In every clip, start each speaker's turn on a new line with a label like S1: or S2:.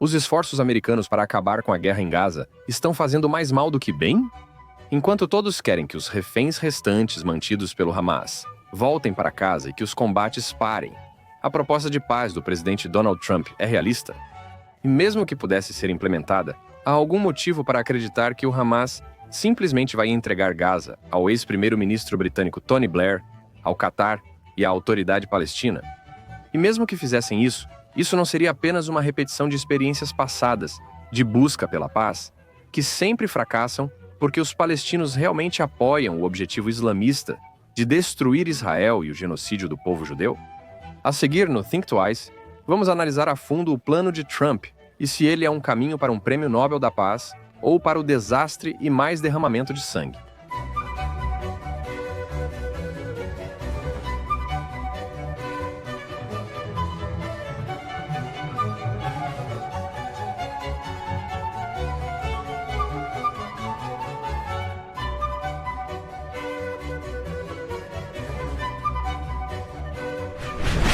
S1: Os esforços americanos para acabar com a guerra em Gaza estão fazendo mais mal do que bem? Enquanto todos querem que os reféns restantes mantidos pelo Hamas voltem para casa e que os combates parem, a proposta de paz do presidente Donald Trump é realista? E mesmo que pudesse ser implementada, há algum motivo para acreditar que o Hamas simplesmente vai entregar Gaza ao ex-primeiro-ministro britânico Tony Blair, ao Catar e à autoridade palestina? E mesmo que fizessem isso não seria apenas uma repetição de experiências passadas, de busca pela paz, que sempre fracassam porque os palestinos realmente apoiam o objetivo islamista de destruir Israel e o genocídio do povo judeu? A seguir, no Think Twice, vamos analisar a fundo o plano de Trump e se ele é um caminho para um prêmio Nobel da Paz ou para o desastre e mais derramamento de sangue.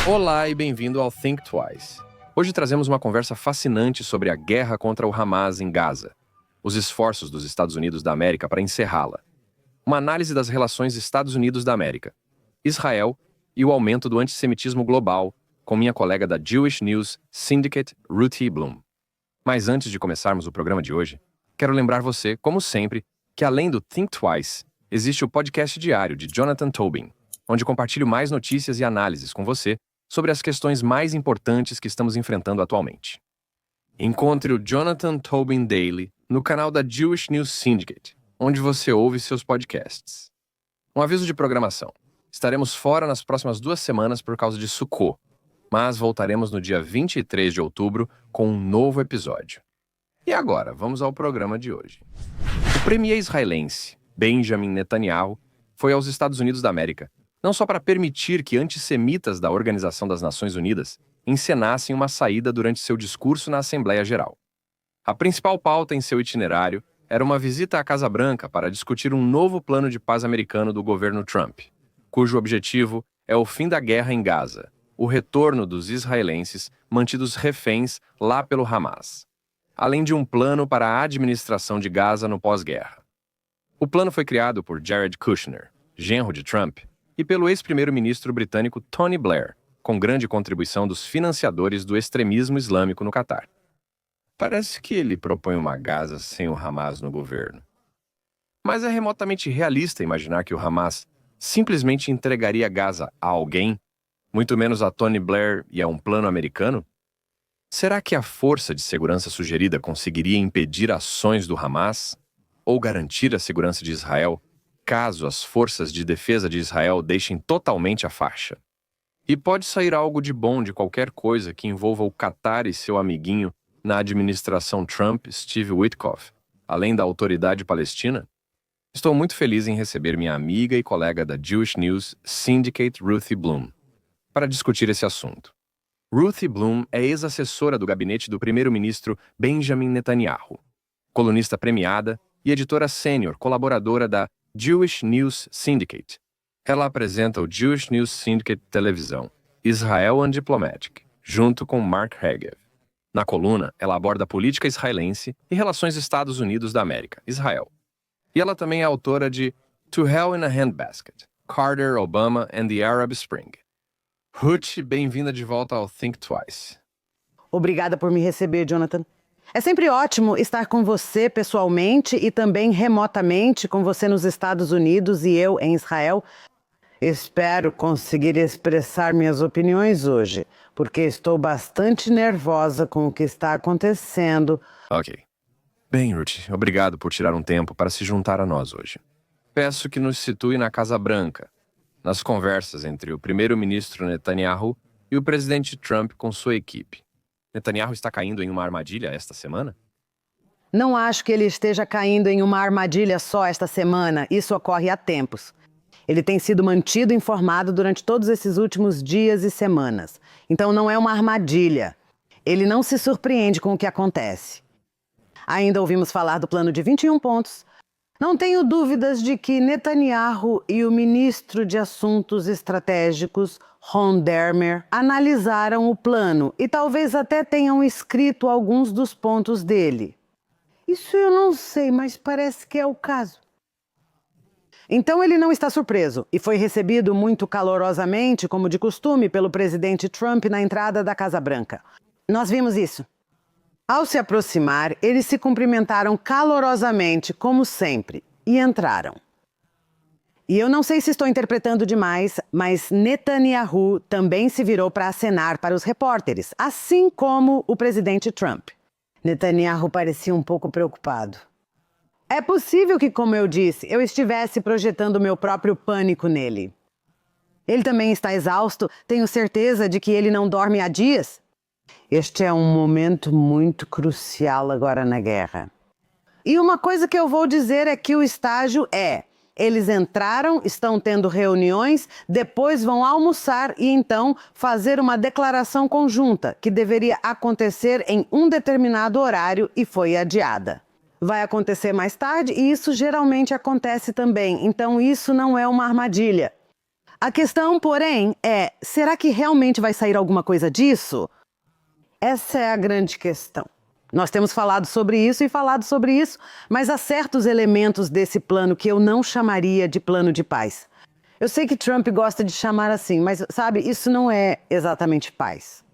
S1: Olá e bem-vindo ao Think Twice. Hoje trazemos uma conversa fascinante sobre a guerra contra o Hamas em Gaza, os esforços dos Estados Unidos da América para encerrá-la, uma análise das relações Estados Unidos da América, Israel e o aumento do antissemitismo global, com minha colega da Jewish News Syndicate, Ruthie Bloom. Mas antes de começarmos o programa de hoje, quero lembrar você, como sempre, que além do Think Twice, existe o podcast diário de Jonathan Tobin, onde compartilho mais notícias e análises com você sobre as questões mais importantes que estamos enfrentando atualmente. Encontre o Jonathan Tobin Daily no canal da Jewish News Syndicate, onde você ouve seus podcasts. Um aviso de programação. Estaremos fora nas próximas 2 semanas por causa de Sukkot, mas voltaremos no dia 23 de outubro com um novo episódio. E agora, vamos ao programa de hoje. O premier israelense, Benjamin Netanyahu, foi aos Estados Unidos da América, não só para permitir que antissemitas da Organização das Nações Unidas encenassem uma saída durante seu discurso na Assembleia Geral. A principal pauta em seu itinerário era uma visita à Casa Branca para discutir um novo plano de paz americano do governo Trump, cujo objetivo é o fim da guerra em Gaza, o retorno dos israelenses mantidos reféns lá pelo Hamas, além de um plano para a administração de Gaza no pós-guerra. O plano foi criado por Jared Kushner, genro de Trump, e pelo ex-primeiro-ministro britânico Tony Blair, com grande contribuição dos financiadores do extremismo islâmico no Catar. Parece que ele propõe uma Gaza sem o Hamas no governo. Mas é remotamente realista imaginar que o Hamas simplesmente entregaria Gaza a alguém, muito menos a Tony Blair e a um plano americano? Será que a força de segurança sugerida conseguiria impedir ações do Hamas ou garantir a segurança de Israel, caso as forças de defesa de Israel deixem totalmente a faixa? E pode sair algo de bom de qualquer coisa que envolva o Catar e seu amiguinho na administração Trump, Steve Witkoff, além da autoridade palestina? Estou muito feliz em receber minha amiga e colega da Jewish News Syndicate, Ruthie Bloom, para discutir esse assunto. Ruthie Bloom é ex-assessora do gabinete do primeiro-ministro Benjamin Netanyahu, colunista premiada e editora sênior colaboradora da Jewish News Syndicate. Ela apresenta o Jewish News Syndicate Televisão, Israel and Diplomatic, junto com Mark Regev. Na coluna, ela aborda política israelense e relações Estados Unidos da América, Israel. E ela também é autora de To Hell in a Handbasket, Carter, Obama and the Arab Spring. Ruth, bem-vinda de volta ao Think Twice.
S2: Obrigada por me receber, Jonathan. É sempre ótimo estar com você pessoalmente e também remotamente com você nos Estados Unidos e eu em Israel. Espero conseguir expressar minhas opiniões hoje, porque estou bastante nervosa com o que está acontecendo.
S1: Ok. Bem, Ruth, obrigado por tirar um tempo para se juntar a nós hoje. Peço que nos situe na Casa Branca, nas conversas entre o primeiro-ministro Netanyahu e o presidente Trump com sua equipe. Netanyahu está caindo em uma armadilha esta semana?
S2: Não acho que ele esteja caindo em uma armadilha só esta semana. Isso ocorre há tempos. Ele tem sido mantido informado durante todos esses últimos dias e semanas. Então não é uma armadilha. Ele não se surpreende com o que acontece. Ainda ouvimos falar do plano de 21 pontos. Não tenho dúvidas de que Netanyahu e o ministro de Assuntos Estratégicos, Ron Dermer analisaram o plano e talvez até tenham escrito alguns dos pontos dele. Isso eu não sei, mas parece que é o caso. Então ele não está surpreso e foi recebido muito calorosamente, como de costume, pelo presidente Trump na entrada da Casa Branca. Nós vimos isso. Ao se aproximar, eles se cumprimentaram calorosamente, como sempre, e entraram. E eu não sei se estou interpretando demais, mas Netanyahu também se virou para acenar para os repórteres, assim como o presidente Trump. Netanyahu parecia um pouco preocupado. É possível que, como eu disse, eu estivesse projetando meu próprio pânico nele. Ele também está exausto, tenho certeza de que ele não dorme há dias. Este é um momento muito crucial agora na guerra. E uma coisa que eu vou dizer é que o estágio é: eles entraram, estão tendo reuniões, depois vão almoçar e então fazer uma declaração conjunta, que deveria acontecer em um determinado horário e foi adiada. Vai acontecer mais tarde e isso geralmente acontece também, então isso não é uma armadilha. A questão, porém, é: será que realmente vai sair alguma coisa disso? Essa é a grande questão. Nós temos falado sobre isso, mas há certos elementos desse plano que eu não chamaria de plano de paz. Eu sei que Trump gosta de chamar assim, mas, sabe, isso não é exatamente paz.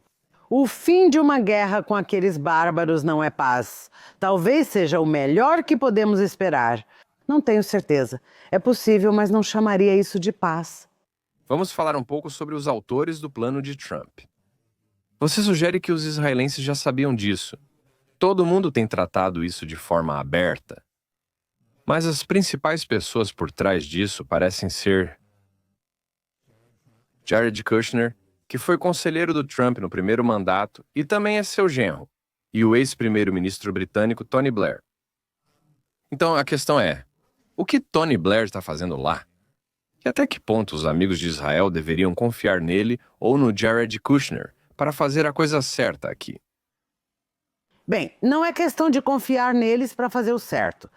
S2: O fim de uma guerra com aqueles bárbaros não é paz. Talvez seja o melhor que podemos esperar. Não tenho certeza. É possível, mas não chamaria isso de paz.
S1: Vamos falar um pouco sobre os autores do plano de Trump. Você sugere que os israelenses já sabiam disso. Todo mundo tem tratado isso de forma aberta. Mas as principais pessoas por trás disso parecem ser Jared Kushner, que foi conselheiro do Trump no primeiro mandato e também é seu genro, e o ex-primeiro-ministro britânico Tony Blair. Então a questão é: o que Tony Blair está fazendo lá? E até que ponto os amigos de Israel deveriam confiar nele ou no Jared Kushner para fazer a coisa certa aqui?
S2: Bem, não é questão de confiar neles para fazer o certo.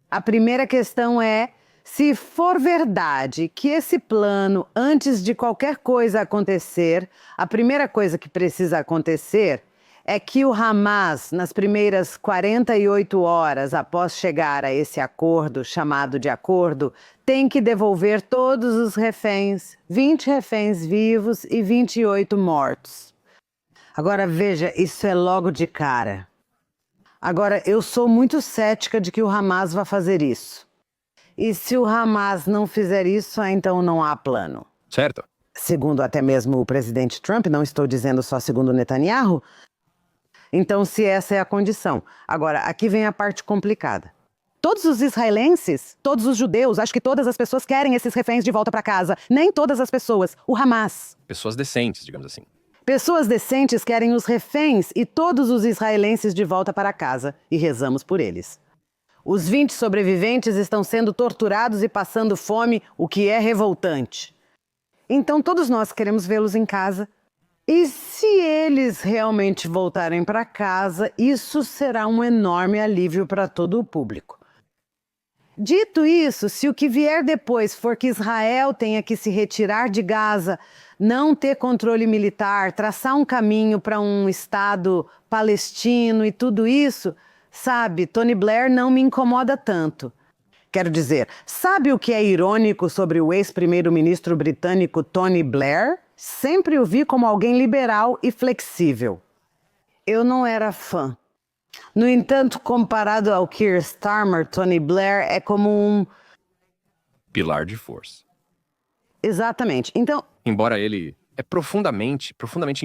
S2: A primeira questão é: se for verdade que esse plano, antes de qualquer coisa acontecer, a primeira coisa que precisa acontecer é que o Hamas, nas primeiras 48 horas após chegar a esse acordo, chamado de acordo, tem que devolver todos os reféns, 20 reféns vivos e 28 mortos. Agora veja, isso é logo de cara. Agora, eu sou muito cética de que o Hamas vai fazer isso. E se o Hamas não fizer isso, então não há plano.
S1: Certo.
S2: Segundo até mesmo o presidente Trump, não estou dizendo só segundo Netanyahu. Então, se essa é a condição. Agora, aqui vem a parte complicada. Todos os israelenses, todos os judeus, acho que todas as pessoas querem esses reféns de volta para casa. Nem todas as pessoas. O Hamas.
S1: Pessoas decentes, digamos assim.
S2: Pessoas decentes querem os reféns e todos os israelenses de volta para casa, e rezamos por eles. Os 20 sobreviventes estão sendo torturados e passando fome, o que é revoltante. Então todos nós queremos vê-los em casa. E se eles realmente voltarem para casa, isso será um enorme alívio para todo o público. Dito isso, se o que vier depois for que Israel tenha que se retirar de Gaza, não ter controle militar, traçar um caminho para um Estado palestino e tudo isso, sabe, Tony Blair não me incomoda tanto. Quero dizer, sabe o que é irônico sobre o ex-primeiro-ministro britânico Tony Blair? Sempre o vi como alguém liberal e flexível. Eu não era fã. No entanto, comparado ao Keir Starmer, Tony Blair é como um...
S1: pilar de força.
S2: Exatamente. Então...
S1: Embora ele é profundamente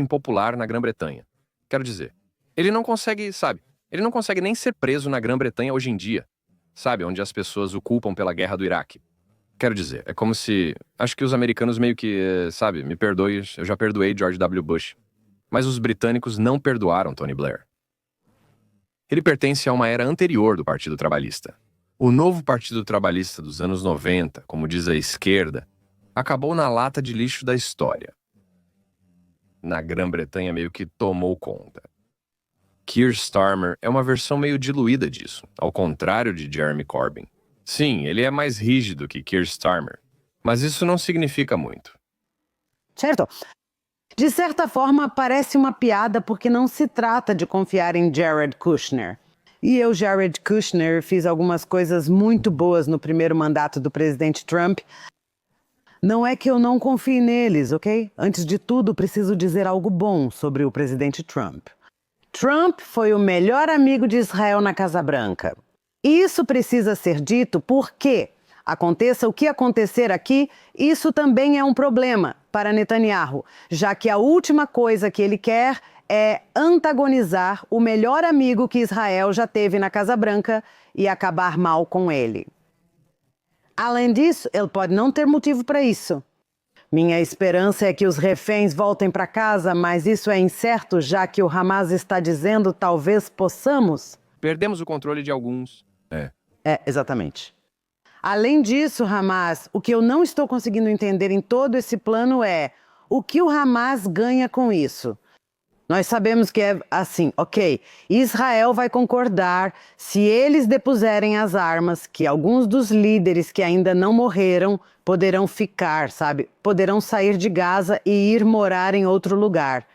S1: impopular na Grã-Bretanha. Quero dizer, ele não consegue, sabe, ele não consegue nem ser preso na Grã-Bretanha hoje em dia. Sabe, onde as pessoas o culpam pela guerra do Iraque. Quero dizer, é como se... Acho que os americanos meio que, sabe, me perdoe, eu já perdoei George W. Bush. Mas os britânicos não perdoaram Tony Blair. Ele pertence a uma era anterior do Partido Trabalhista. O novo Partido Trabalhista dos anos 90, como diz a esquerda, acabou na lata de lixo da história. Na Grã-Bretanha meio que tomou conta. Keir Starmer é uma versão meio diluída disso, ao contrário de Jeremy Corbyn. Sim, ele é mais rígido que Keir Starmer, mas isso não significa muito.
S2: Certo. De certa forma, parece uma piada porque não se trata de confiar em Jared Kushner. E eu, Jared Kushner, fiz algumas coisas muito boas no primeiro mandato do presidente Trump. Não é que eu não confie neles, ok? Antes de tudo, preciso dizer algo bom sobre o presidente Trump. Trump foi o melhor amigo de Israel na Casa Branca. Isso precisa ser dito porque, aconteça o que acontecer aqui, isso também é um problema para Netanyahu, já que a última coisa que ele quer é antagonizar o melhor amigo que Israel já teve na Casa Branca e acabar mal com ele. Além disso, ele pode não ter motivo para isso. Minha esperança é que os reféns voltem para casa, mas isso é incerto, já que o Hamas está dizendo talvez possamos.
S1: Perdemos o controle de alguns.
S2: Exatamente. Além disso, Hamas, o que eu não estou conseguindo entender em todo esse plano é o que o Hamas ganha com isso. Nós sabemos que é assim, ok, Israel vai concordar se eles depuserem as armas, que alguns dos líderes que ainda não morreram poderão ficar, sabe? Poderão sair de Gaza e ir morar em outro lugar.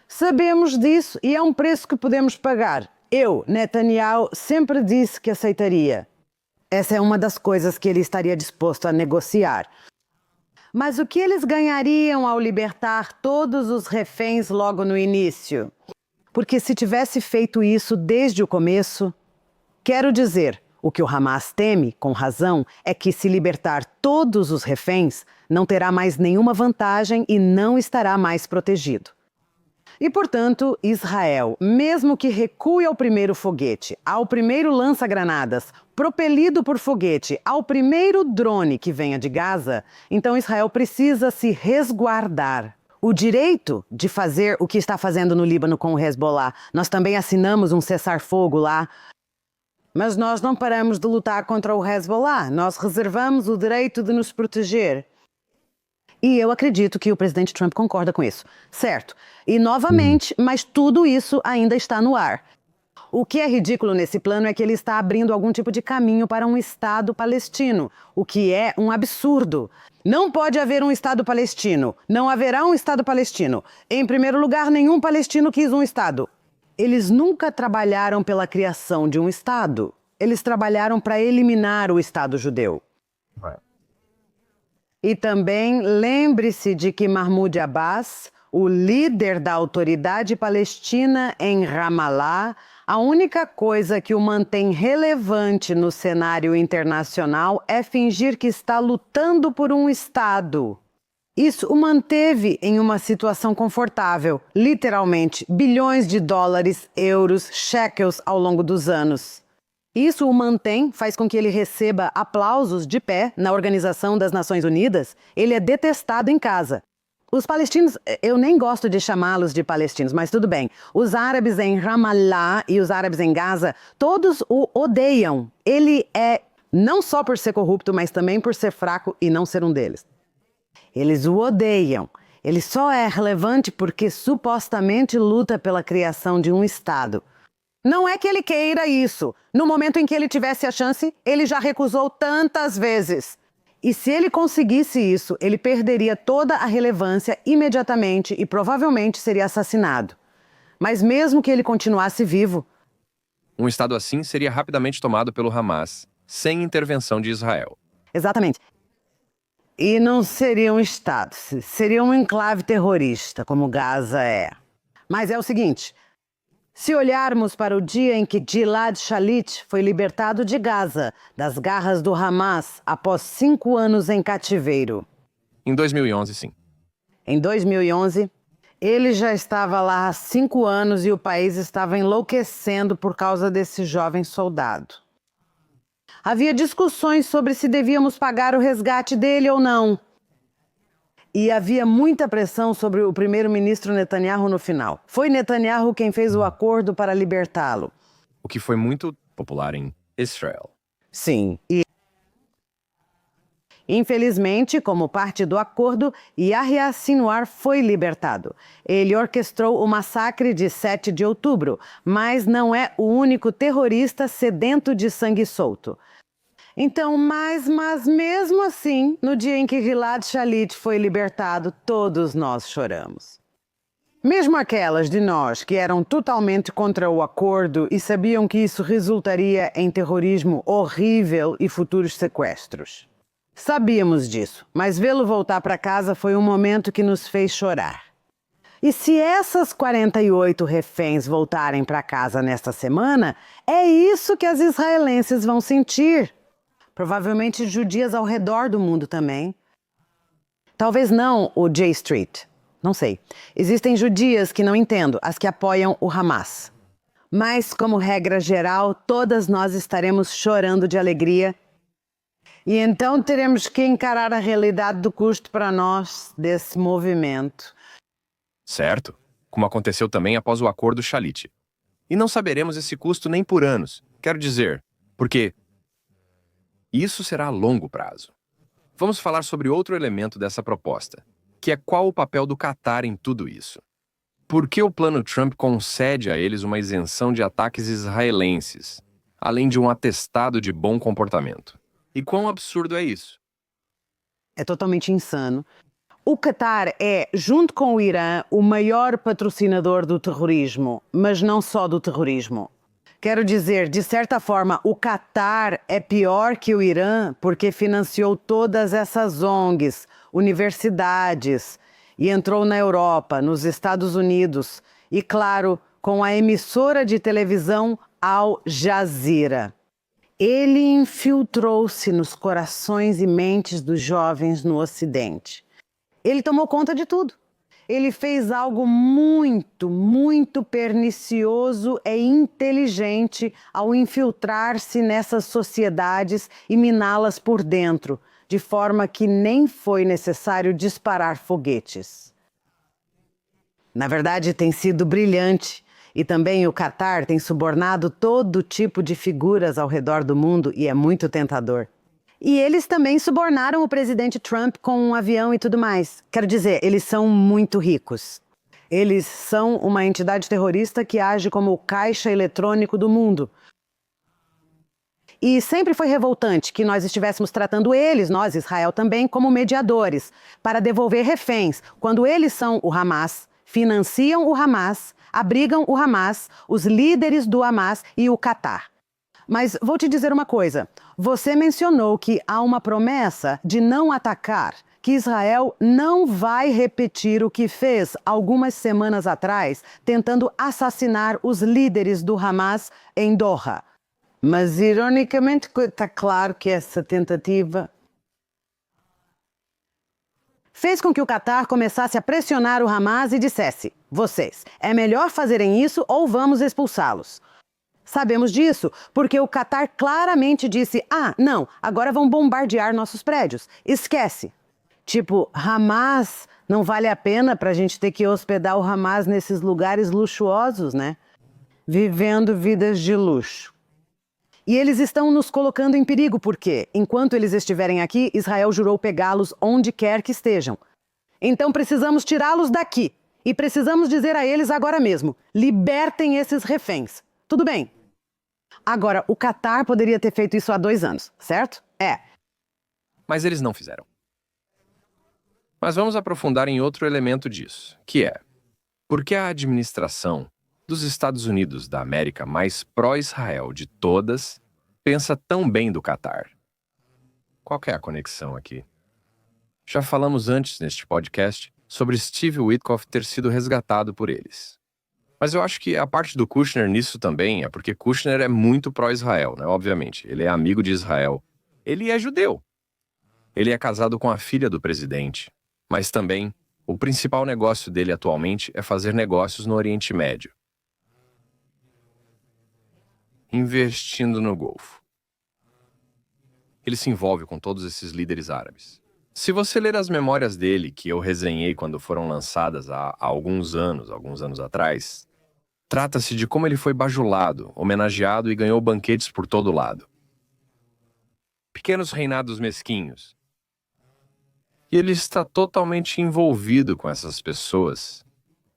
S2: Sabemos disso e é um preço que podemos pagar. Eu, Netanyahu, sempre disse que aceitaria. Essa é uma das coisas que ele estaria disposto a negociar. Mas o que eles ganhariam ao libertar todos os reféns logo no início? Porque se tivesse feito isso desde o começo, quero dizer, o que o Hamas teme, com razão, é que se libertar todos os reféns, não terá mais nenhuma vantagem e não estará mais protegido. E, portanto, Israel, mesmo que recue ao primeiro foguete, ao primeiro lança-granadas, propelido por foguete, ao primeiro drone que venha de Gaza, então Israel precisa se resguardar. O direito de fazer o que está fazendo no Líbano com o Hezbollah. Nós também assinamos um cessar-fogo lá. Mas nós não paramos de lutar contra o Hezbollah. Nós reservamos o direito de nos proteger. E eu acredito que o presidente Trump concorda com isso. Certo. E novamente, mas tudo isso ainda está no ar. O que é ridículo nesse plano é que ele está abrindo algum tipo de caminho para um Estado palestino, o que é um absurdo. Não pode haver um Estado palestino. Não haverá um Estado palestino. Em primeiro lugar, nenhum palestino quis um Estado. Eles nunca trabalharam pela criação de um Estado. Eles trabalharam para eliminar o Estado judeu. E também lembre-se de que Mahmoud Abbas, o líder da autoridade palestina em Ramallah, a única coisa que o mantém relevante no cenário internacional é fingir que está lutando por um Estado. Isso o manteve em uma situação confortável, literalmente, bilhões de dólares, euros, shekels ao longo dos anos. Isso o mantém, faz com que ele receba aplausos de pé na Organização das Nações Unidas. Ele é detestado em casa. Os palestinos, eu nem gosto de chamá-los de palestinos, mas tudo bem. Os árabes em Ramallah e os árabes em Gaza, todos o odeiam. Ele é, não só por ser corrupto, mas também por ser fraco e não ser um deles. Eles o odeiam. Ele só é relevante porque supostamente luta pela criação de um Estado. Não é que ele queira isso. No momento em que ele tivesse a chance, ele já recusou tantas vezes. E se ele conseguisse isso, ele perderia toda a relevância imediatamente e provavelmente seria assassinado. Mas mesmo que ele continuasse vivo...
S1: Um Estado assim seria rapidamente tomado pelo Hamas, sem intervenção de Israel.
S2: Exatamente. E não seria um Estado, seria um enclave terrorista, como Gaza é. Mas é o seguinte... Se olharmos para o dia em que Gilad Shalit foi libertado de Gaza, das garras do Hamas, após 5 anos em cativeiro.
S1: Em 2011, sim.
S2: Em 2011, ele já estava lá há 5 anos e o país estava enlouquecendo por causa desse jovem soldado. Havia discussões sobre se devíamos pagar o resgate dele ou não. E havia muita pressão sobre o primeiro-ministro Netanyahu no final. Foi Netanyahu quem fez o acordo para libertá-lo.
S1: O que foi muito popular em Israel.
S2: Sim. E, infelizmente, como parte do acordo, Yahya Sinwar foi libertado. Ele orquestrou o massacre de 7 de outubro, mas não é o único terrorista sedento de sangue solto. Então, mas mesmo assim, no dia em que Gilad Shalit foi libertado, todos nós choramos. Mesmo aquelas de nós que eram totalmente contra o acordo e sabiam que isso resultaria em terrorismo horrível e futuros sequestros. Sabíamos disso, mas vê-lo voltar para casa foi um momento que nos fez chorar. E se essas 48 reféns voltarem para casa nesta semana, é isso que as israelenses vão sentir. Provavelmente judias ao redor do mundo também. Talvez não o J Street. Não sei. Existem judias que não entendo, as que apoiam o Hamas. Mas, como regra geral, todas nós estaremos chorando de alegria. E então teremos que encarar a realidade do custo para nós desse movimento.
S1: Certo, como aconteceu também após o acordo Shalit. E não saberemos esse custo nem por anos, quero dizer, porque isso será a longo prazo. Vamos falar sobre outro elemento dessa proposta, que é qual o papel do Catar em tudo isso. Por que o plano Trump concede a eles uma isenção de ataques israelenses, além de um atestado de bom comportamento? E quão absurdo é isso?
S2: É totalmente insano. O Catar é, junto com o Irã, o maior patrocinador do terrorismo, mas não só do terrorismo. Quero dizer, de certa forma, o Catar é pior que o Irã porque financiou todas essas ONGs, universidades, e entrou na Europa, nos Estados Unidos, e, claro, com a emissora de televisão Al Jazeera. Ele infiltrou-se nos corações e mentes dos jovens no Ocidente. Ele tomou conta de tudo. Ele fez algo muito, muito pernicioso e inteligente ao infiltrar-se nessas sociedades e miná-las por dentro, de forma que nem foi necessário disparar foguetes. Na verdade, tem sido brilhante. E também o Catar tem subornado todo tipo de figuras ao redor do mundo e é muito tentador. E eles também subornaram o presidente Trump com um avião e tudo mais. Quero dizer, eles são muito ricos. Eles são uma entidade terrorista que age como o caixa eletrônico do mundo. E sempre foi revoltante que nós estivéssemos tratando eles, nós, Israel também, como mediadores, para devolver reféns, quando eles são o Hamas, financiam o Hamas, abrigam o Hamas, os líderes do Hamas e o Catar. Mas vou te dizer uma coisa. Você mencionou que há uma promessa de não atacar, que Israel não vai repetir o que fez algumas semanas atrás, tentando assassinar os líderes do Hamas em Doha. Mas, ironicamente, está claro que essa tentativa fez com que o Catar começasse a pressionar o Hamas e dissesse: vocês, é melhor fazerem isso ou vamos expulsá-los. Sabemos disso porque o Catar claramente disse: não, agora vão bombardear nossos prédios. Esquece. Tipo, Hamas, não vale a pena para a gente ter que hospedar o Hamas nesses lugares luxuosos, né? Vivendo vidas de luxo. E eles estão nos colocando em perigo porque, enquanto eles estiverem aqui, Israel jurou pegá-los onde quer que estejam. Então precisamos tirá-los daqui. E precisamos dizer a eles agora mesmo: libertem esses reféns. Tudo bem. Agora, o Catar poderia ter feito isso há 2 anos, certo? É.
S1: Mas eles não fizeram. Mas vamos aprofundar em outro elemento disso, que é: por que a administração dos Estados Unidos da América mais pró-Israel de todas pensa tão bem do Catar? Qual que é a conexão aqui? Já falamos antes neste podcast sobre Steve Witkoff ter sido resgatado por eles. Mas eu acho que a parte do Kushner nisso também é porque Kushner é muito pró-Israel, né? Obviamente. Ele é amigo de Israel. Ele é judeu. Ele é casado com a filha do presidente. Mas também, o principal negócio dele atualmente é fazer negócios no Oriente Médio. Investindo no Golfo. Ele se envolve com todos esses líderes árabes. Se você ler as memórias dele, que eu resenhei quando foram lançadas há alguns anos atrás, trata-se de como ele foi bajulado, homenageado e ganhou banquetes por todo lado. Pequenos reinados mesquinhos. E ele está totalmente envolvido com essas pessoas,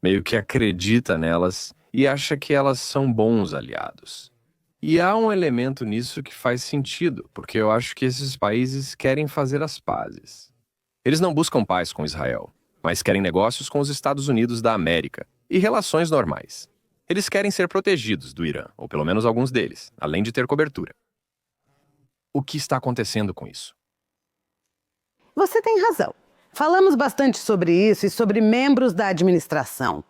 S1: meio que acredita nelas e acha que elas são bons aliados. E há um elemento nisso que faz sentido, porque eu acho que esses países querem fazer as pazes. Eles não buscam paz com Israel, mas querem negócios com os Estados Unidos da América. e relações normais. Eles querem ser protegidos do Irã, ou pelo menos alguns deles, além de ter cobertura. O que está acontecendo com isso?
S2: Você tem razão. Falamos bastante sobre isso e sobre membros da administração.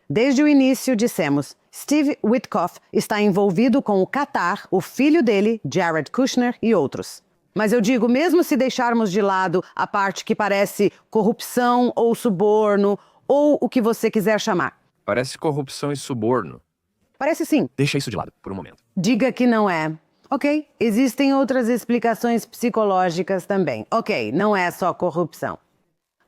S2: Desde o início, dissemos, Steve Witkoff está envolvido com o Qatar, o filho dele, Jared Kushner e outros. Mas eu digo, mesmo se deixarmos de lado a parte que parece corrupção ou suborno, ou o que você quiser chamar.
S1: Parece corrupção e suborno.
S2: Parece sim.
S1: Deixa isso de lado, por um momento.
S2: Diga que não é. Ok, existem outras explicações psicológicas também. Ok, não é só corrupção.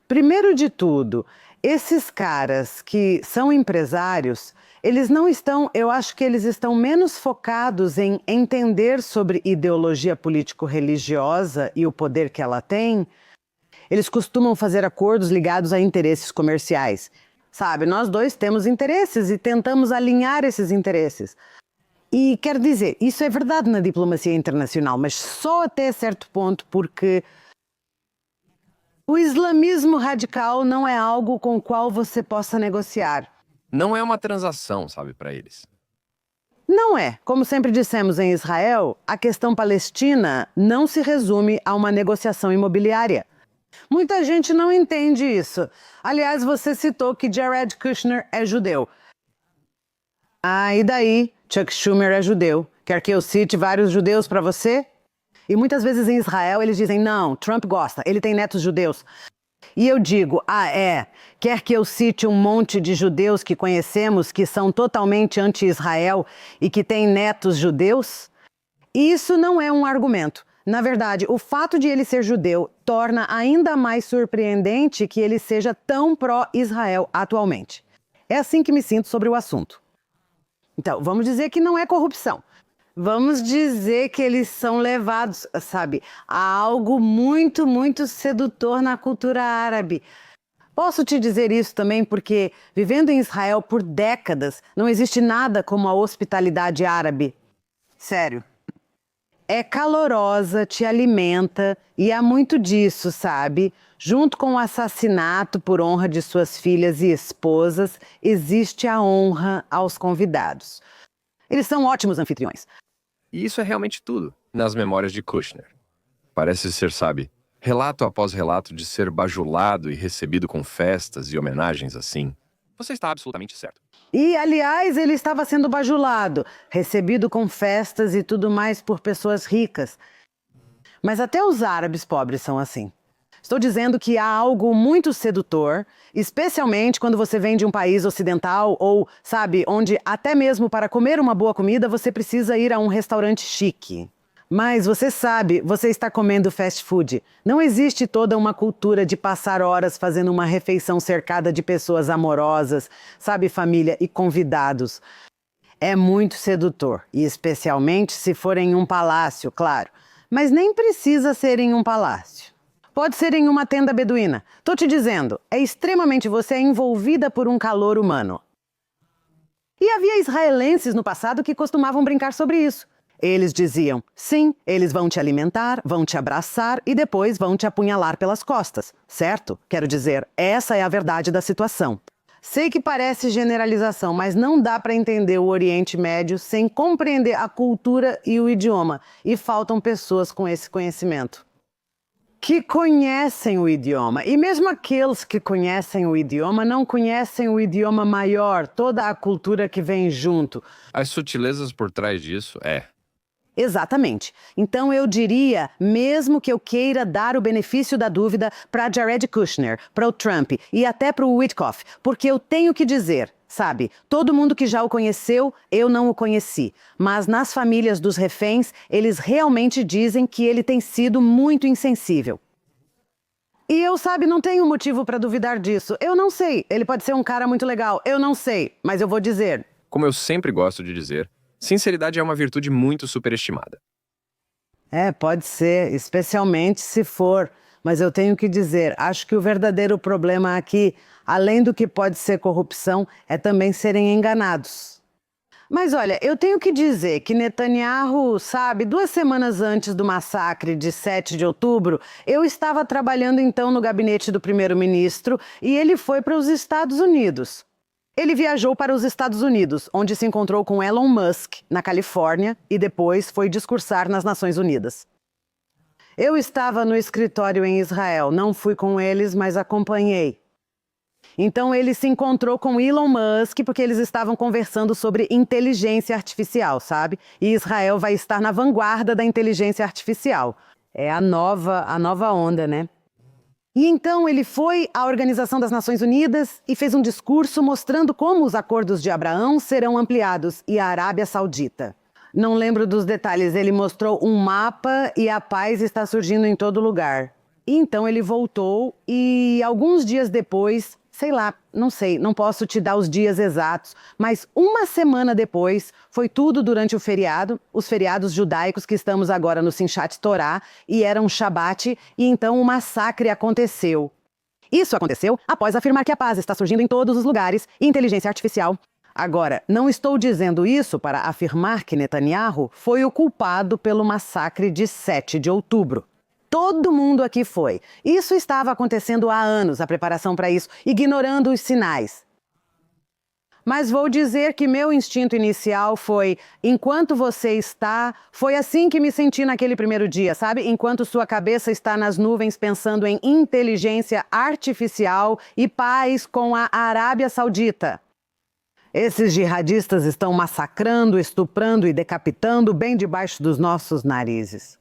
S2: Primeiro de tudo, esses caras que são empresários, eles não estão, eu acho que eles estão menos focados em entender sobre ideologia político-religiosa e o poder que ela tem. Eles costumam fazer acordos ligados a interesses comerciais. Sabe, nós dois temos interesses e tentamos alinhar esses interesses. E quero dizer, isso é verdade na diplomacia internacional, mas só até certo ponto, porque o islamismo radical não é algo com o qual você possa negociar.
S1: Não é uma transação, sabe, para eles.
S2: Não é. Como sempre dissemos em Israel, a questão palestina não se resume a uma negociação imobiliária. Muita gente não entende isso. Aliás, você citou que Jared Kushner é judeu. Ah, e daí? Chuck Schumer é judeu. Quer que eu cite vários judeus para você? E muitas vezes em Israel eles dizem, não, Trump gosta, ele tem netos judeus. E eu digo, quer que eu cite um monte de judeus que conhecemos que são totalmente anti-Israel e que têm netos judeus? Isso não é um argumento. Na verdade, o fato de ele ser judeu torna ainda mais surpreendente que ele seja tão pró-Israel atualmente. É assim que me sinto sobre o assunto. Então, vamos dizer que não é corrupção. Vamos dizer que eles são levados, sabe, a algo muito, muito sedutor na cultura árabe. Posso te dizer isso também porque, vivendo em Israel por décadas, não existe nada como a hospitalidade árabe. Sério. É calorosa, te alimenta e há muito disso, sabe? Junto com o assassinato por honra de suas filhas e esposas, existe a honra aos convidados. Eles são ótimos anfitriões.
S1: E isso é realmente tudo, nas memórias de Kushner. Parece ser, sabe, relato após relato de ser bajulado e recebido com festas e homenagens assim. Você está absolutamente certo.
S2: E, aliás, ele estava sendo bajulado, recebido com festas e tudo mais por pessoas ricas. Mas até os árabes pobres são assim. Estou dizendo que há algo muito sedutor, especialmente quando você vem de um país ocidental ou, sabe, onde até mesmo para comer uma boa comida você precisa ir a um restaurante chique. Mas você sabe, você está comendo fast food. Não existe toda uma cultura de passar horas fazendo uma refeição cercada de pessoas amorosas, sabe, família e convidados. É muito sedutor, e especialmente se for em um palácio, claro. Mas nem precisa ser em um palácio. Pode ser em uma tenda beduína. Tô te dizendo, é extremamente você é envolvida por um calor humano. E havia israelenses no passado que costumavam brincar sobre isso. Eles diziam, sim, eles vão te alimentar, vão te abraçar e depois vão te apunhalar pelas costas, certo? Quero dizer, essa é a verdade da situação. Sei que parece generalização, mas não dá para entender o Oriente Médio sem compreender a cultura e o idioma, e faltam pessoas com esse conhecimento. Que conhecem o idioma, e mesmo aqueles que conhecem o idioma não conhecem o idioma maior, toda a cultura que vem junto.
S1: As sutilezas por trás disso,
S2: Exatamente. Então eu diria, mesmo que eu queira dar o benefício da dúvida para Jared Kushner, para o Trump e até para o Witkoff, porque eu tenho que dizer, sabe, todo mundo que já o conheceu, eu não o conheci. Mas nas famílias dos reféns, eles realmente dizem que ele tem sido muito insensível. E eu, sabe, não tenho motivo para duvidar disso. Eu não sei. Ele pode ser um cara muito legal. Eu não sei. Mas eu vou dizer.
S1: como eu sempre gosto de dizer, sinceridade é uma virtude muito superestimada.
S2: Pode ser, especialmente se for. Mas eu tenho que dizer, acho que o verdadeiro problema aqui, além do que pode ser corrupção, é também serem enganados. Mas olha, eu tenho que dizer que Netanyahu, sabe, 2 semanas antes do massacre de 7 de outubro, eu estava trabalhando então no gabinete do primeiro-ministro e ele foi para os Estados Unidos. Ele viajou para os Estados Unidos, onde se encontrou com Elon Musk, na Califórnia, e depois foi discursar nas Nações Unidas. Eu estava no escritório em Israel, não fui com eles, mas acompanhei. Então ele se encontrou com Elon Musk porque eles estavam conversando sobre inteligência artificial, sabe? E Israel vai estar na vanguarda da inteligência artificial. É a nova onda, né? E então ele foi à Organização das Nações Unidas e fez um discurso mostrando como os acordos de Abraão serão ampliados e a Arábia Saudita. Não lembro dos detalhes, ele mostrou um mapa e a paz está surgindo em todo lugar. E então ele voltou e alguns dias depois, sei lá, não sei, não posso te dar os dias exatos, mas uma semana depois, foi tudo durante o feriado, os feriados judaicos que estamos agora no Simchat Torá, e era um Shabat, e então um massacre aconteceu. Isso aconteceu após afirmar que a paz está surgindo em todos os lugares e inteligência artificial. Agora, não estou dizendo isso para afirmar que Netanyahu foi o culpado pelo massacre de 7 de outubro. Todo mundo aqui foi. Isso estava acontecendo há anos, a preparação para isso, ignorando os sinais. Mas vou dizer que meu instinto inicial foi, enquanto você está, foi assim que me senti naquele primeiro dia, sabe? Enquanto sua cabeça está nas nuvens pensando em inteligência artificial e paz com a Arábia Saudita. Esses jihadistas estão massacrando, estuprando e decapitando bem debaixo dos nossos narizes.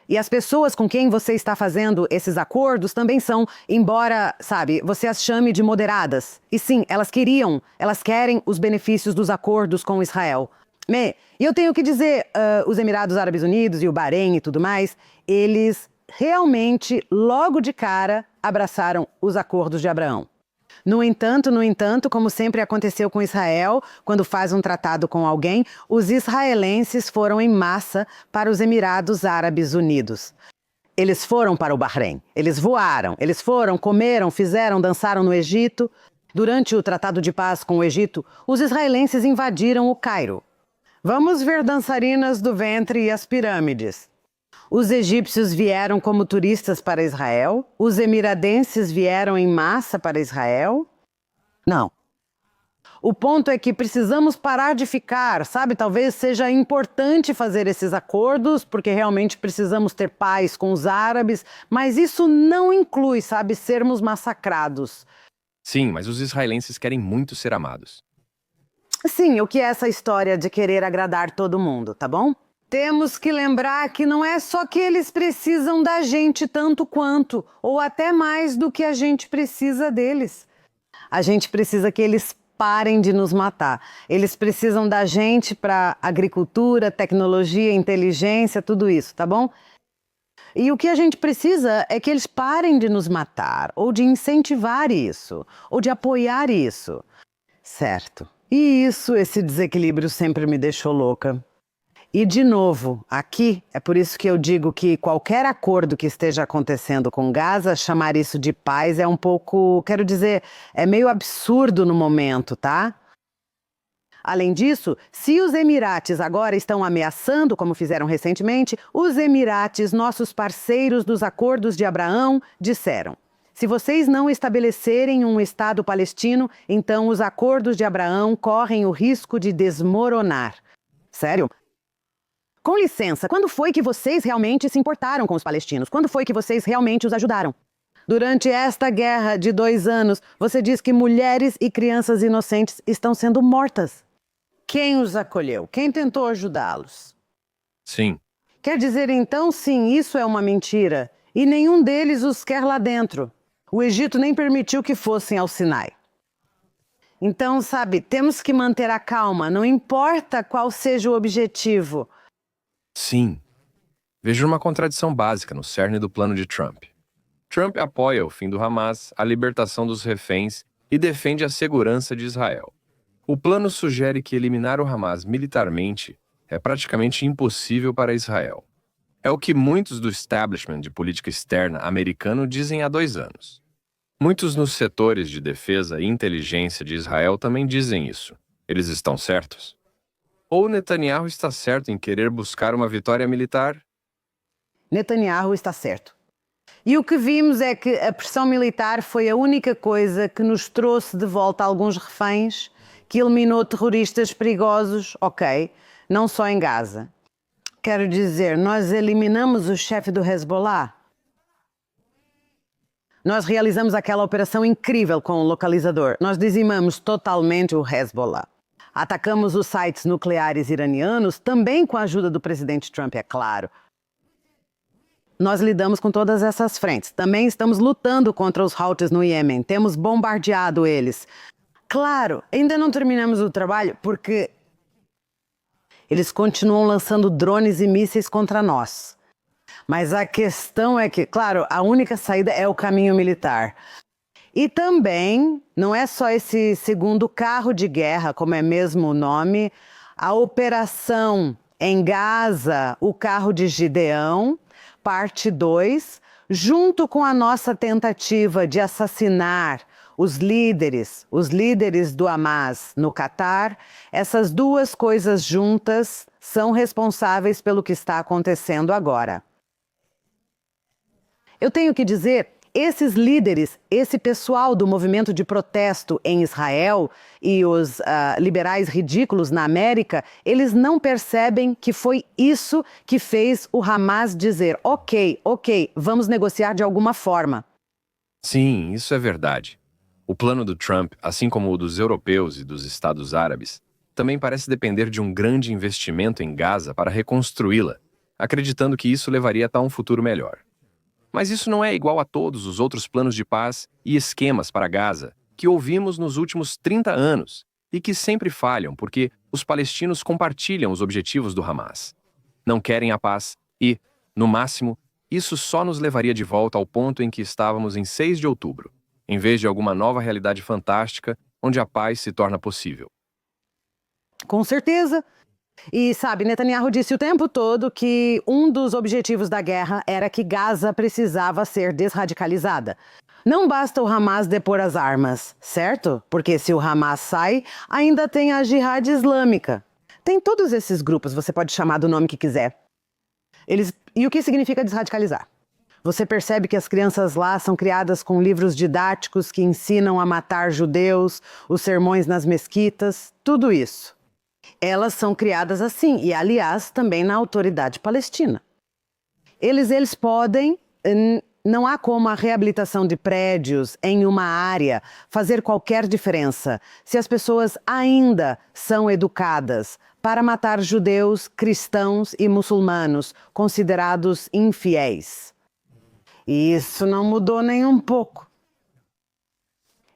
S2: E as pessoas com quem você está fazendo esses acordos também são, embora, sabe, você as chame de moderadas. E sim, elas querem os benefícios dos acordos com Israel. E eu tenho que dizer, os Emirados Árabes Unidos e o Bahrein e tudo mais, eles realmente, logo de cara, abraçaram os acordos de Abraão. No entanto, como sempre aconteceu com Israel, quando faz um tratado com alguém, os israelenses foram em massa para os Emirados Árabes Unidos. Eles foram para o Bahrein, eles voaram, eles foram, comeram, fizeram, dançaram no Egito. Durante o Tratado de Paz com o Egito, os israelenses invadiram o Cairo. Vamos ver dançarinas do ventre e as pirâmides. Os egípcios vieram como turistas para Israel? Os emiradenses vieram em massa para Israel? Não. O ponto é que precisamos parar de ficar, sabe? Talvez seja importante fazer esses acordos, porque realmente precisamos ter paz com os árabes, mas isso não inclui, sabe, sermos massacrados.
S1: Sim, mas os israelenses querem muito ser amados.
S2: Sim, o que é essa história de querer agradar todo mundo, tá bom? Temos que lembrar que não é só que eles precisam da gente tanto quanto, ou até mais do que a gente precisa deles. A gente precisa que eles parem de nos matar. Eles precisam da gente para agricultura, tecnologia, inteligência, tudo isso, tá bom? E o que a gente precisa é que eles parem de nos matar, ou de incentivar isso, ou de apoiar isso. Certo. E esse desequilíbrio sempre me deixou louca. E, de novo, aqui, é por isso que eu digo que qualquer acordo que esteja acontecendo com Gaza, chamar isso de paz é um pouco, quero dizer, é meio absurdo no momento, tá? Além disso, se os Emirates agora estão ameaçando, como fizeram recentemente, os Emirates, nossos parceiros dos acordos de Abraão, disseram: se vocês não estabelecerem um Estado palestino, então os acordos de Abraão correm o risco de desmoronar. Sério? Com licença, quando foi que vocês realmente se importaram com os palestinos? Quando foi que vocês realmente os ajudaram? Durante esta guerra de 2 anos, você diz que mulheres e crianças inocentes estão sendo mortas. Quem os acolheu? Quem tentou ajudá-los?
S1: Sim.
S2: Quer dizer, então, sim, isso é uma mentira. E nenhum deles os quer lá dentro. O Egito nem permitiu que fossem ao Sinai. Então, sabe, temos que manter a calma, não importa qual seja o objetivo.
S1: Sim. Vejo uma contradição básica no cerne do plano de Trump. Trump apoia o fim do Hamas, a libertação dos reféns e defende a segurança de Israel. O plano sugere que eliminar o Hamas militarmente é praticamente impossível para Israel. É o que muitos do establishment de política externa americano dizem há 2 anos. Muitos nos setores de defesa e inteligência de Israel também dizem isso. Eles estão certos? Ou Netanyahu está certo em querer buscar uma vitória militar?
S2: Netanyahu está certo. E o que vimos é que a pressão militar foi a única coisa que nos trouxe de volta alguns reféns que eliminou terroristas perigosos, ok, não só em Gaza. Quero dizer, nós eliminamos o chefe do Hezbollah. Nós realizamos aquela operação incrível com o localizador. Nós dizimamos totalmente o Hezbollah. Atacamos os sites nucleares iranianos, também com a ajuda do presidente Trump, é claro. Nós lidamos com todas essas frentes. Também estamos lutando contra os Houthis no Iêmen. Temos bombardeado eles. Claro, ainda não terminamos o trabalho porque eles continuam lançando drones e mísseis contra nós. Mas a questão é que, claro, a única saída é o caminho militar. E também, não é só esse segundo carro de guerra, como é mesmo o nome, a operação em Gaza, o carro de Gideão, parte 2, junto com a nossa tentativa de assassinar os líderes do Hamas no Catar, essas duas coisas juntas são responsáveis pelo que está acontecendo agora. Eu tenho que dizer, esses líderes, esse pessoal do movimento de protesto em Israel e os liberais ridículos na América, eles não percebem que foi isso que fez o Hamas dizer, ok, vamos negociar de alguma forma.
S1: Sim, isso é verdade. O plano do Trump, assim como o dos europeus e dos Estados Árabes, também parece depender de um grande investimento em Gaza para reconstruí-la, acreditando que isso levaria a um futuro melhor. Mas isso não é igual a todos os outros planos de paz e esquemas para Gaza que ouvimos nos últimos 30 anos e que sempre falham porque os palestinos compartilham os objetivos do Hamas. Não querem a paz e, no máximo, isso só nos levaria de volta ao ponto em que estávamos em 6 de outubro, em vez de alguma nova realidade fantástica onde a paz se torna possível.
S2: Com certeza. E, sabe, Netanyahu disse o tempo todo que um dos objetivos da guerra era que Gaza precisava ser desradicalizada. Não basta o Hamas depor as armas, certo? Porque se o Hamas sai, ainda tem a Jihad Islâmica. Tem todos esses grupos, você pode chamar do nome que quiser. E o que significa desradicalizar? Você percebe que as crianças lá são criadas com livros didáticos que ensinam a matar judeus, os sermões nas mesquitas, tudo isso. Elas são criadas assim, e aliás, também na autoridade palestina. Eles podem, não há como a reabilitação de prédios em uma área fazer qualquer diferença se as pessoas ainda são educadas para matar judeus, cristãos e muçulmanos considerados infiéis. E isso não mudou nem um pouco.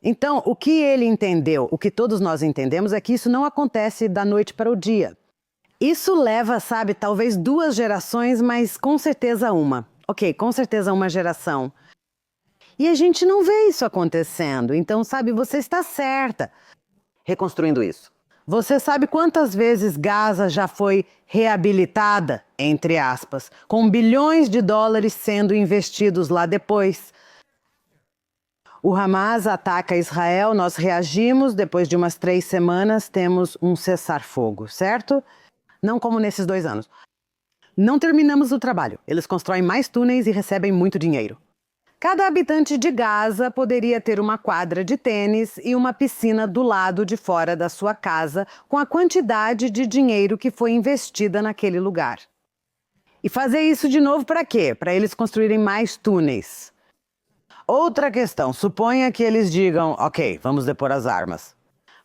S2: Então, o que ele entendeu, o que todos nós entendemos, é que isso não acontece da noite para o dia. Isso leva, sabe, talvez 2 gerações, mas com certeza uma. Ok, com certeza uma geração. E a gente não vê isso acontecendo. Então, sabe, você está certa reconstruindo isso. Você sabe quantas vezes Gaza já foi reabilitada, entre aspas, com bilhões de dólares sendo investidos lá depois. O Hamas ataca Israel, nós reagimos, depois de umas 3 semanas temos um cessar-fogo, certo? Não como nesses 2 anos. Não terminamos o trabalho, eles constroem mais túneis e recebem muito dinheiro. Cada habitante de Gaza poderia ter uma quadra de tênis e uma piscina do lado de fora da sua casa com a quantidade de dinheiro que foi investida naquele lugar. E fazer isso de novo para quê? Para eles construírem mais túneis. Outra questão, suponha que eles digam, ok, vamos depor as armas.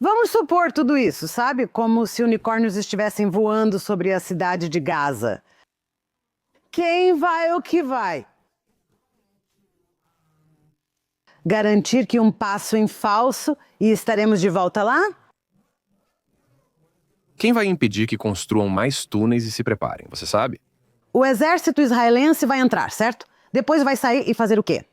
S2: Vamos supor tudo isso, sabe? Como se unicórnios estivessem voando sobre a cidade de Gaza. Quem vai o que vai? Garantir que um passo em falso e estaremos de volta lá?
S1: Quem vai impedir que construam mais túneis e se preparem, você sabe?
S2: O exército israelense vai entrar, certo? Depois vai sair e fazer o quê?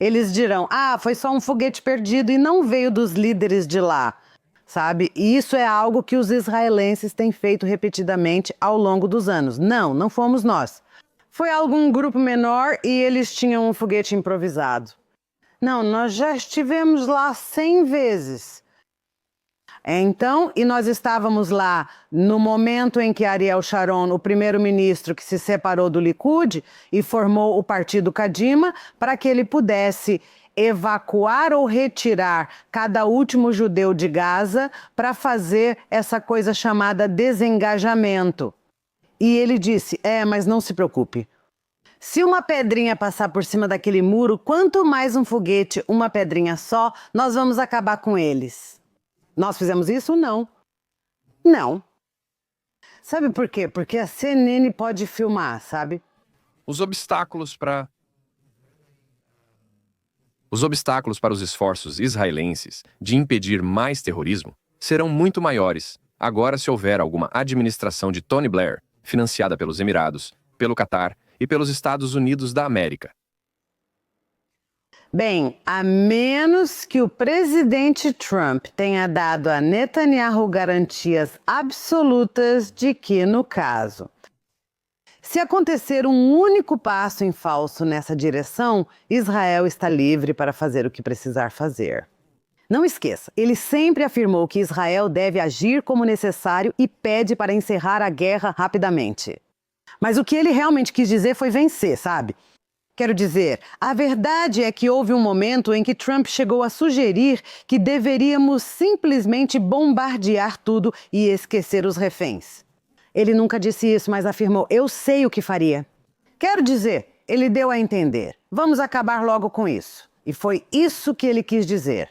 S2: Eles dirão, foi só um foguete perdido e não veio dos líderes de lá, sabe? E isso é algo que os israelenses têm feito repetidamente ao longo dos anos. Não fomos nós. Foi algum grupo menor e eles tinham um foguete improvisado. Não, nós já estivemos lá 100 vezes. Então, e nós estávamos lá no momento em que Ariel Sharon, o primeiro-ministro que se separou do Likud e formou o partido Kadima, para que ele pudesse evacuar ou retirar cada último judeu de Gaza para fazer essa coisa chamada desengajamento. E ele disse, mas não se preocupe. Se uma pedrinha passar por cima daquele muro, quanto mais um foguete, uma pedrinha só, nós vamos acabar com eles. Nós fizemos isso? Não. Não. Sabe por quê? Porque a CNN pode filmar, sabe?
S1: Os obstáculos para os esforços israelenses de impedir mais terrorismo serão muito maiores agora se houver alguma administração de Tony Blair, financiada pelos Emirados, pelo Catar e pelos Estados Unidos da América.
S2: Bem, a menos que o presidente Trump tenha dado a Netanyahu garantias absolutas de que, no caso, se acontecer um único passo em falso nessa direção, Israel está livre para fazer o que precisar fazer. Não esqueça, ele sempre afirmou que Israel deve agir como necessário e pede para encerrar a guerra rapidamente. Mas o que ele realmente quis dizer foi vencer, sabe? Quero dizer, a verdade é que houve um momento em que Trump chegou a sugerir que deveríamos simplesmente bombardear tudo e esquecer os reféns. Ele nunca disse isso, mas afirmou, eu sei o que faria. Quero dizer, ele deu a entender, vamos acabar logo com isso. E foi isso que ele quis dizer.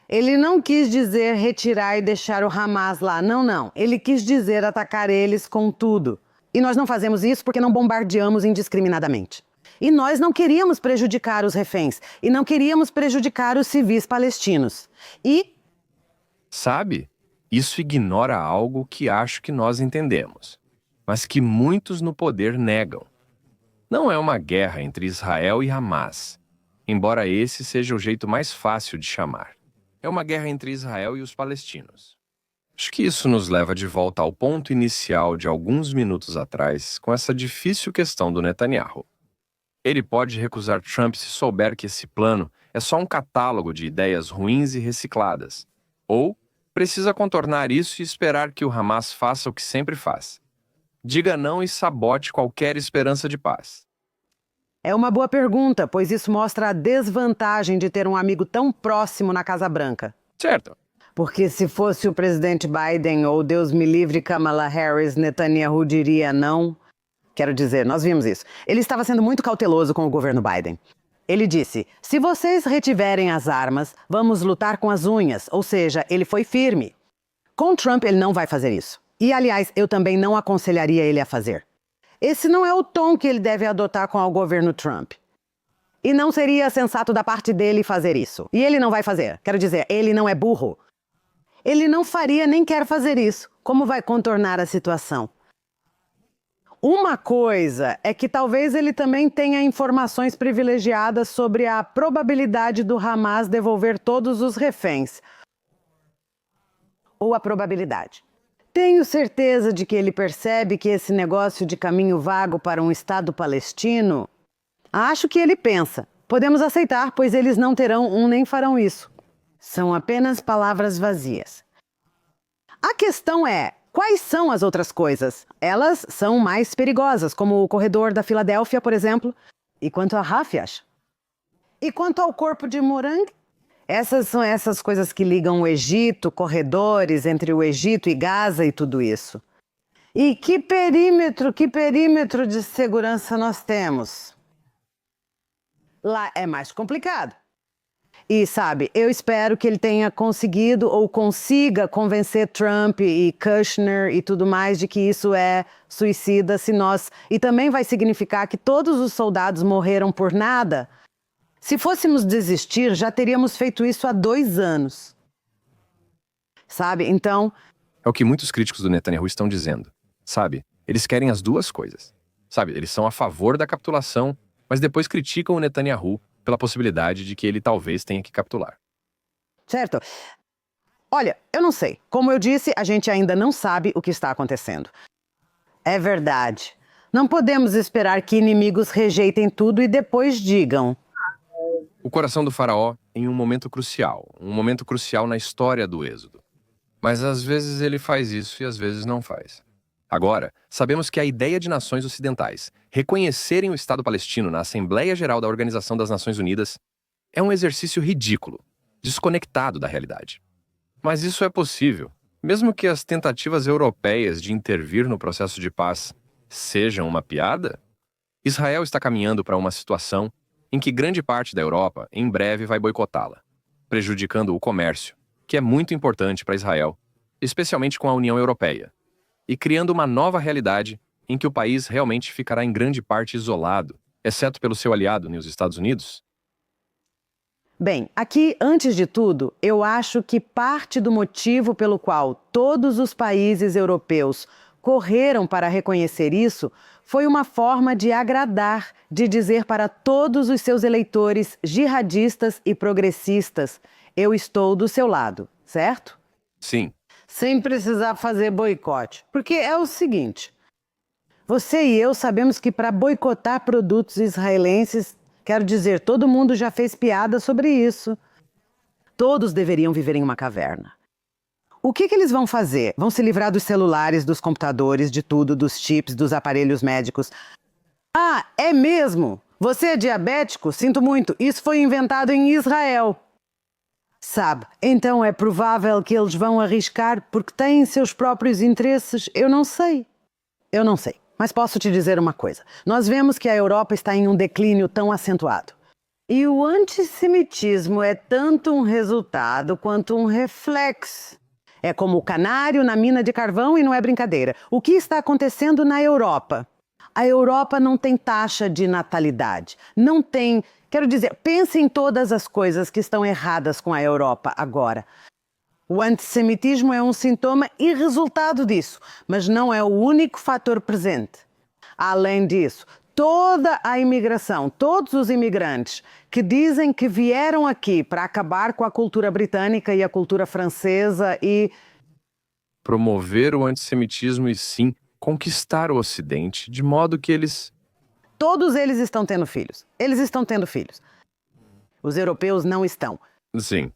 S2: Ele não quis dizer retirar e deixar o Hamas lá, não. Ele quis dizer atacar eles com tudo. E nós não fazemos isso porque não bombardeamos indiscriminadamente. E nós não queríamos prejudicar os reféns. E não queríamos prejudicar os civis palestinos.
S1: Sabe, isso ignora algo que acho que nós entendemos, mas que muitos no poder negam. Não é uma guerra entre Israel e Hamas, embora esse seja o jeito mais fácil de chamar. É uma guerra entre Israel e os palestinos. Acho que isso nos leva de volta ao ponto inicial de alguns minutos atrás com essa difícil questão do Netanyahu. Ele pode recusar Trump se souber que esse plano é só um catálogo de ideias ruins e recicladas. Ou precisa contornar isso e esperar que o Hamas faça o que sempre faz. Diga não e sabote qualquer esperança de paz.
S2: É uma boa pergunta, pois isso mostra a desvantagem de ter um amigo tão próximo na Casa Branca.
S1: Certo.
S2: Porque se fosse o presidente Biden ou, Deus me livre, Kamala Harris, Netanyahu diria não. Quero dizer, nós vimos isso. Ele estava sendo muito cauteloso com o governo Biden. Ele disse, se vocês retiverem as armas, vamos lutar com as unhas. Ou seja, ele foi firme. Com Trump, ele não vai fazer isso. E, aliás, eu também não aconselharia ele a fazer. Esse não é o tom que ele deve adotar com o governo Trump. E não seria sensato da parte dele fazer isso. E ele não vai fazer. Quero dizer, ele não é burro. Ele não faria nem quer fazer isso. Como vai contornar a situação? Uma coisa é que talvez ele também tenha informações privilegiadas sobre a probabilidade do Hamas devolver todos os reféns. Ou a probabilidade. Tenho certeza de que ele percebe que esse negócio de caminho vago para um Estado palestino... Acho que ele pensa. Podemos aceitar, pois eles não terão um nem farão isso. São apenas palavras vazias. A questão é, quais são as outras coisas? Elas são mais perigosas, como o corredor da Filadélfia, por exemplo. E quanto a Rafias? E quanto ao corpo de Morang? Essas são essas coisas que ligam o Egito, corredores entre o Egito e Gaza e tudo isso. E que perímetro de segurança nós temos? Lá é mais complicado. E sabe, eu espero que ele tenha conseguido ou consiga convencer Trump e Kushner e tudo mais de que isso é suicida se nós... E também vai significar que todos os soldados morreram por nada. Se fôssemos desistir, já teríamos feito isso há 2 anos. Sabe, então...
S1: É o que muitos críticos do Netanyahu estão dizendo. Sabe, eles querem as duas coisas. Sabe, eles são a favor da capitulação, mas depois criticam o Netanyahu pela possibilidade de que ele talvez tenha que capitular.
S2: Certo. Olha, eu não sei. Como eu disse, a gente ainda não sabe o que está acontecendo. É verdade. Não podemos esperar que inimigos rejeitem tudo e depois digam...
S1: O coração do faraó em um momento crucial na história do Êxodo. Mas às vezes ele faz isso e às vezes não faz. Agora, sabemos que a ideia de nações ocidentais reconhecerem o Estado palestino na Assembleia Geral da Organização das Nações Unidas É um exercício ridículo, desconectado da realidade. Mas isso é possível, mesmo que as tentativas europeias de intervir no processo de paz sejam uma piada. Israel está caminhando para uma situação em que grande parte da Europa em breve vai boicotá-la, prejudicando o comércio, que é muito importante para Israel, especialmente com a União Europeia, e criando uma nova realidade em que o país realmente ficará em grande parte isolado, exceto pelo seu aliado nos Estados Unidos.
S2: Bem, aqui, antes de tudo, eu acho que parte do motivo pelo qual todos os países europeus correram para reconhecer isso foi uma forma de agradar, de dizer para todos os seus eleitores jihadistas e progressistas: eu estou do seu lado, certo?
S1: Sim.
S2: Sem precisar fazer boicote. Porque é o seguinte: você e eu sabemos que para boicotar produtos israelenses, quero dizer, todo mundo já fez piada sobre isso. Todos deveriam viver em uma caverna. O que eles vão fazer? Vão se livrar dos celulares, dos computadores, de tudo, dos chips, dos aparelhos médicos. Ah, é mesmo? Você é diabético? Sinto muito, isso foi inventado em Israel. Sabe, então é provável que eles vão arriscar porque têm seus próprios interesses? Eu não sei. Mas posso te dizer uma coisa. Nós vemos que a Europa está em um declínio tão acentuado. E o antissemitismo é tanto um resultado quanto um reflexo. É como o canário na mina de carvão e não é brincadeira. O que está acontecendo na Europa? A Europa não tem taxa de natalidade. Não tem... Quero dizer, pense em todas as coisas que estão erradas com a Europa agora. O antissemitismo é um sintoma e resultado disso, mas não é o único fator presente. Além disso, toda a imigração, todos os imigrantes que dizem que vieram aqui para acabar com a cultura britânica e a cultura francesa e...
S1: Promover o antissemitismo e, sim, conquistar o Ocidente, de modo que eles...
S2: Todos eles estão tendo filhos. Eles estão tendo filhos. Os europeus não estão.
S1: Sim.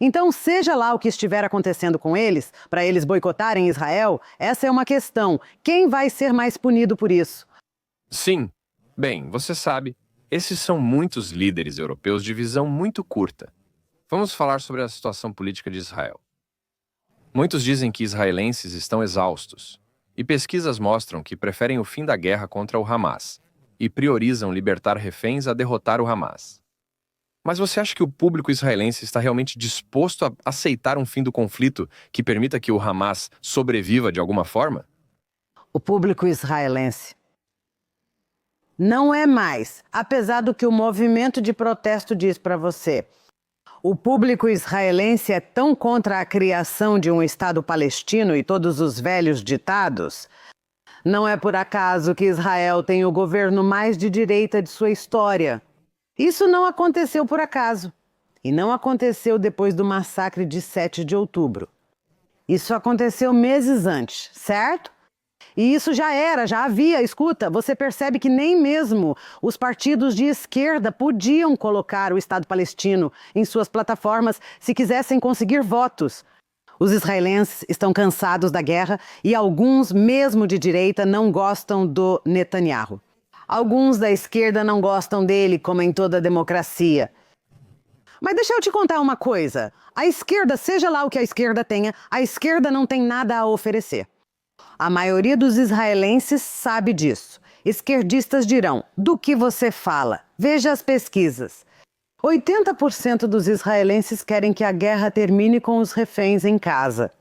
S2: Então, seja lá o que estiver acontecendo com eles, para eles boicotarem Israel, essa é uma questão. Quem vai ser mais punido por isso?
S1: Sim. Bem, você sabe, esses são muitos líderes europeus de visão muito curta. Vamos falar sobre a situação política de Israel. Muitos dizem que israelenses estão exaustos, e pesquisas mostram que preferem o fim da guerra contra o Hamas e priorizam libertar reféns a derrotar o Hamas. Mas você acha que o público israelense está realmente disposto a aceitar um fim do conflito que permita que o Hamas sobreviva de alguma forma?
S2: O público israelense não é mais, apesar do que o movimento de protesto diz para você. O público israelense é tão contra a criação de um Estado palestino e todos os velhos ditados. Não é por acaso que Israel tem o governo mais de direita de sua história. Isso não aconteceu por acaso. E não aconteceu depois do massacre de 7 de outubro. Isso aconteceu meses antes, certo? E isso já havia. Escuta, você percebe que nem mesmo os partidos de esquerda podiam colocar o Estado palestino em suas plataformas se quisessem conseguir votos. Os israelenses estão cansados da guerra e alguns, mesmo de direita, não gostam do Netanyahu. Alguns da esquerda não gostam dele, como em toda democracia. Mas deixa eu te contar uma coisa. A esquerda, seja lá o que a esquerda tenha, a esquerda não tem nada a oferecer. A maioria dos israelenses sabe disso. Esquerdistas dirão: do que você fala? Veja as pesquisas. 80% dos israelenses querem que a guerra termine com os reféns em casa.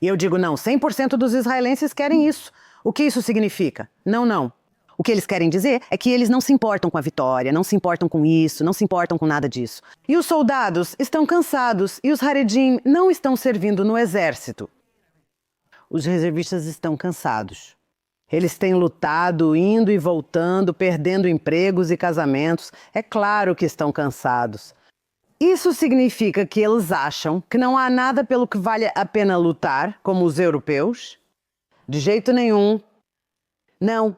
S2: E eu digo não, 100% dos israelenses querem isso. O que isso significa? Não. O que eles querem dizer é que eles não se importam com a vitória, não se importam com isso, não se importam com nada disso. E os soldados estão cansados e os Haredim não estão servindo no exército. Os reservistas estão cansados. Eles têm lutado, indo e voltando, perdendo empregos e casamentos. É claro que estão cansados. Isso significa que eles acham que não há nada pelo que vale a pena lutar, como os europeus? De jeito nenhum. Não.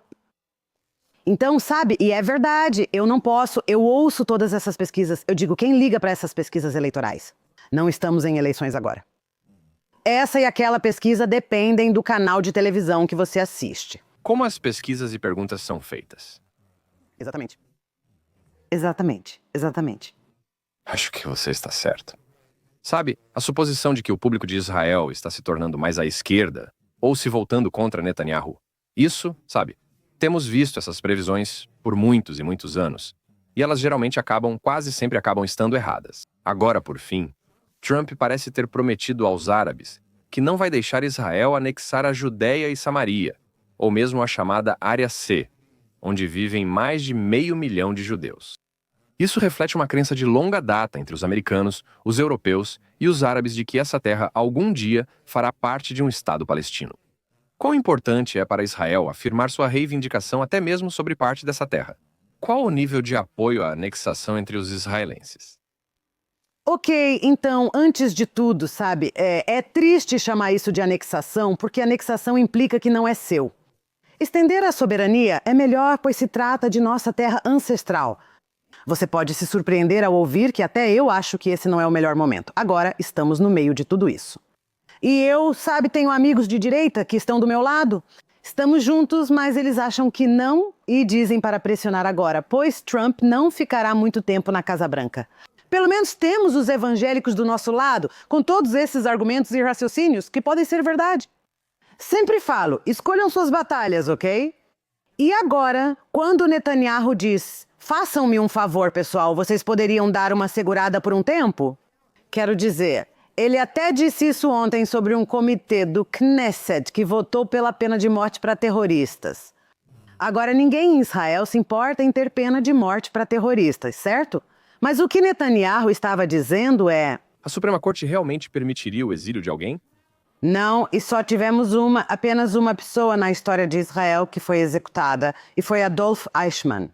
S2: Então, sabe, e é verdade, eu não posso, eu ouço todas essas pesquisas. Eu digo, quem liga para essas pesquisas eleitorais? Não estamos em eleições agora. Essa e aquela pesquisa dependem do canal de televisão que você assiste.
S1: Como as pesquisas e perguntas são feitas?
S2: Exatamente.
S1: Acho que você está certo. Sabe, a suposição de que o público de Israel está se tornando mais à esquerda ou se voltando contra Netanyahu. Isso, sabe, temos visto essas previsões por muitos e muitos anos. E elas geralmente quase sempre acabam estando erradas. Agora, por fim, Trump parece ter prometido aos árabes que não vai deixar Israel anexar a Judéia e Samaria, ou mesmo a chamada Área C, onde vivem mais de 500 mil de judeus. Isso reflete uma crença de longa data entre os americanos, os europeus e os árabes de que essa terra algum dia fará parte de um Estado palestino. Quão importante é para Israel afirmar sua reivindicação até mesmo sobre parte dessa terra? Qual o nível de apoio à anexação entre os israelenses?
S2: Ok, então, antes de tudo, sabe, é triste chamar isso de anexação, porque anexação implica que não é seu. Estender a soberania é melhor, pois se trata de nossa terra ancestral. Você pode se surpreender ao ouvir que até eu acho que esse não é o melhor momento. Agora, estamos no meio de tudo isso. E eu, sabe, tenho amigos de direita que estão do meu lado. Estamos juntos, mas eles acham que não e dizem para pressionar agora, pois Trump não ficará muito tempo na Casa Branca. Pelo menos temos os evangélicos do nosso lado, com todos esses argumentos e raciocínios que podem ser verdade. Sempre falo, escolham suas batalhas, ok? E agora, quando Netanyahu diz, façam-me um favor, pessoal, vocês poderiam dar uma segurada por um tempo? Quero dizer, ele até disse isso ontem sobre um comitê do Knesset que votou pela pena de morte para terroristas. Agora, ninguém em Israel se importa em ter pena de morte para terroristas, certo? Mas o que Netanyahu estava dizendo é...
S1: A Suprema Corte realmente permitiria o exílio de alguém?
S2: Não, e só tivemos apenas uma pessoa na história de Israel que foi executada, e foi Adolf Eichmann.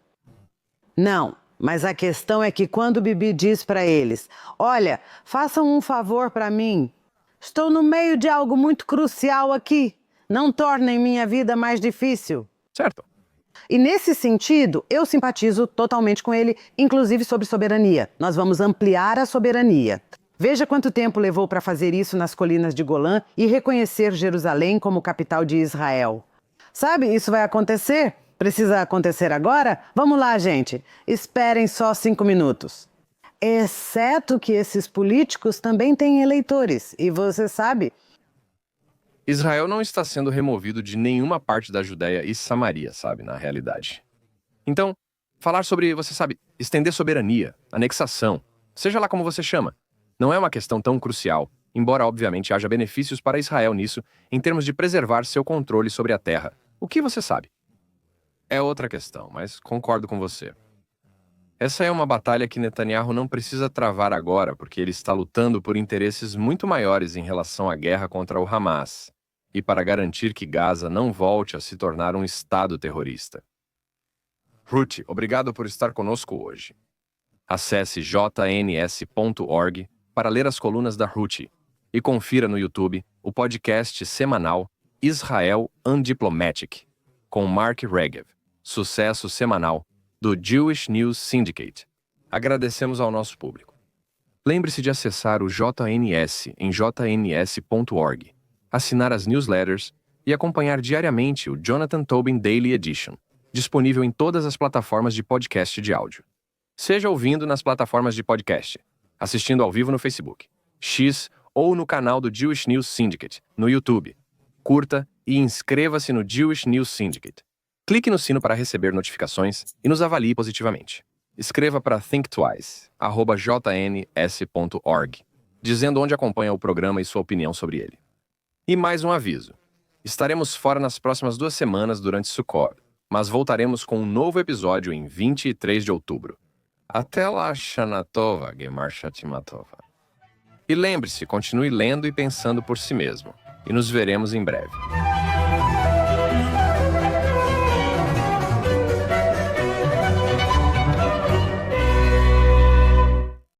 S2: Não, mas a questão é que quando Bibi diz para eles, olha, façam um favor para mim, estou no meio de algo muito crucial aqui, não tornem minha vida mais difícil.
S1: Certo.
S2: E nesse sentido, eu simpatizo totalmente com ele, inclusive sobre soberania. Nós vamos ampliar a soberania. Veja quanto tempo levou para fazer isso nas colinas de Golã e reconhecer Jerusalém como capital de Israel. Sabe, isso vai acontecer? Precisa acontecer agora? Vamos lá, gente. Esperem só 5 minutos. Exceto que esses políticos também têm eleitores. E você sabe...
S1: Israel não está sendo removido de nenhuma parte da Judéia e Samaria, sabe, na realidade. Então, falar sobre, você sabe, estender soberania, anexação, seja lá como você chama, não é uma questão tão crucial, embora obviamente haja benefícios para Israel nisso, em termos de preservar seu controle sobre a terra. O que você sabe? É outra questão, mas concordo com você. Essa é uma batalha que Netanyahu não precisa travar agora, porque ele está lutando por interesses muito maiores em relação à guerra contra o Hamas, e para garantir que Gaza não volte a se tornar um estado terrorista. Ruth, obrigado por estar conosco hoje. Acesse jns.org para ler as colunas da Ruth e confira no YouTube o podcast semanal Israel Undiplomatic, com Mark Regev, sucesso semanal do Jewish News Syndicate. Agradecemos ao nosso público. Lembre-se de acessar o JNS em jns.org, assinar as newsletters e acompanhar diariamente o Jonathan Tobin Daily Edition, disponível em todas as plataformas de podcast de áudio. Seja ouvindo nas plataformas de podcast, assistindo ao vivo no Facebook, X ou no canal do Jewish News Syndicate, no YouTube. Curta e inscreva-se no Jewish News Syndicate. Clique no sino para receber notificações e nos avalie positivamente. Escreva para thinktwice@jns.org, dizendo onde acompanha o programa e sua opinião sobre ele. E mais um aviso. Estaremos fora nas próximas 2 semanas durante Sukkot, mas voltaremos com um novo episódio em 23 de outubro. Até lá, Shana Tova, Gemar Shatimatova. E lembre-se, continue lendo e pensando por si mesmo. E nos veremos em breve.